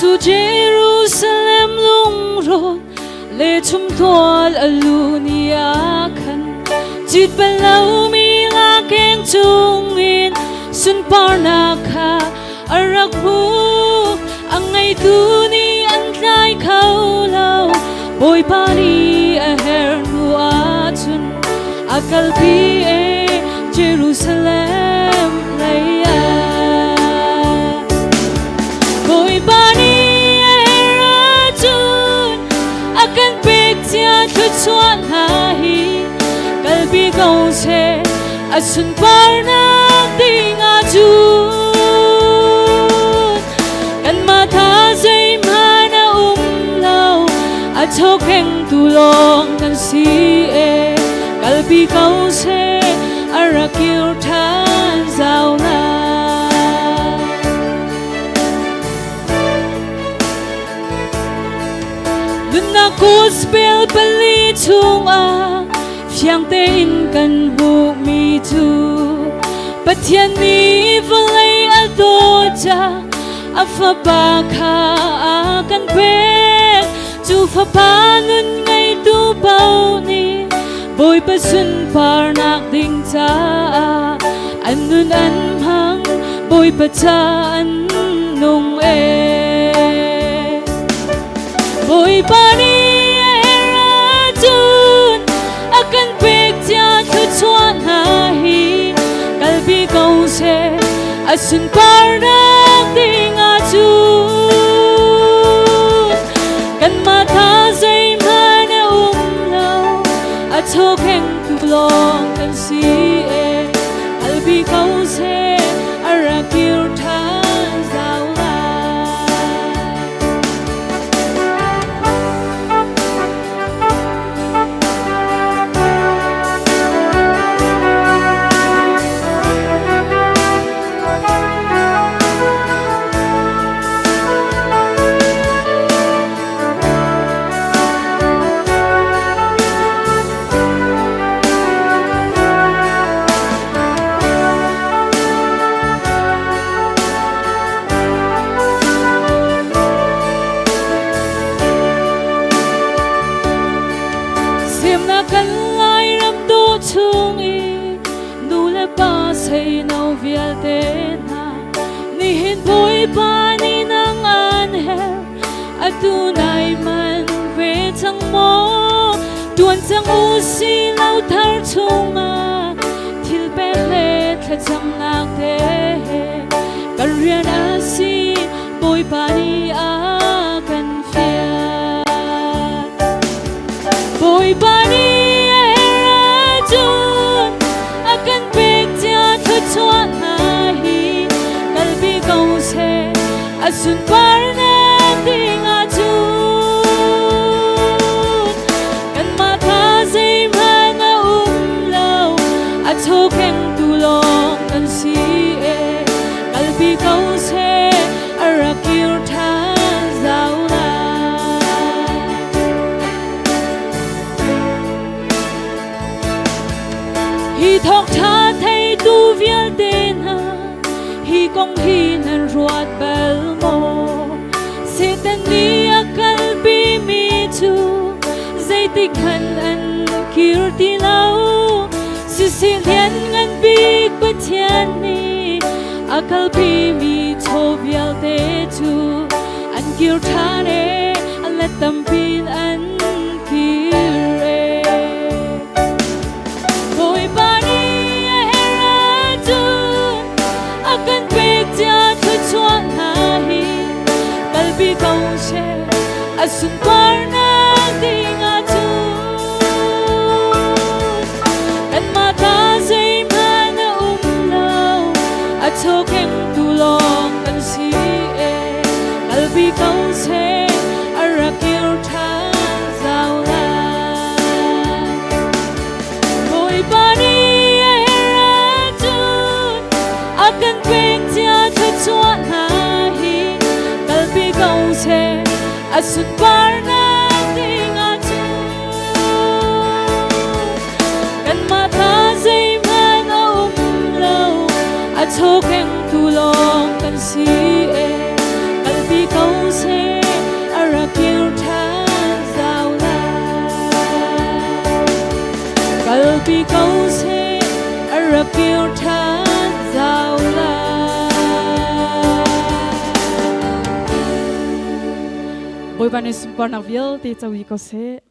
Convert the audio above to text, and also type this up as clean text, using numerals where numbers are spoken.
su Jerusalem lung rot le chum tual alunia khan chit balau mi la keng chung in sun parna kha arak bu angai tu ni an tlai khau lau boy pani a her nu a chun akal pi e Jerusalem laya boy pani a her chun akan pek tia thu chuan ha hi kalbi gau se asun parna ding a chun kan ma tha zai mana lau a chok heng tu long kan si e kalbi gau se arakil than zau na luna gospel bali chung a fiang te in kan bu mi tu pathian ni volai a do cha a fa ba kha a kan pe chu fa pa nun ngai tu pau ni boy pa sun par nak ding cha an nun an hang boy pa cha an nung e boy pa ni era chun akan pek cha thu chuan ha hi kalbi kau se asun par nak ding a chun kan ma tha zai mana lau a chok heng tu long kan si e kalbi kau se arakil than zau la kan lai ram do chung i nu le pa sei nau vial te na ni hin boy pa ni nang an her atu nai man ve chang mo tuan chang u si lau thar chung a thil pe le tha chang nak te kan rian a si boy pa ni a kan fia boy pa ni akan pek tia thu chuan ha hi kalbi kau se asun par na ding a chun kan ma tha zai mana lau a chok heng tu long kan si e kalbi kau se arakil than zau la hi thok tha thei tu vial ten ha hi kong hi nan ruat bel mo se tan ni akal bi mi chu zai ti khan an kir ti lau si si lian ngan bi pathian ni akal bi mi cho vial te chu an kir tha ne an let tam pin an kir e akan pek tia thu chuan ha hi kalbi kau se asun par na ding a chun kan ma tha zai mana lau a chok heng tu long kan si e kalbi kau se arakil than zau la boy pa ni akan pek tia thu chuan ha hi kalbi kau se asun par na ding a chun kan ma tha zai mana lau a chok heng tu long kan si e kalbi kau se bani sumpar nak vil ti chawi ko se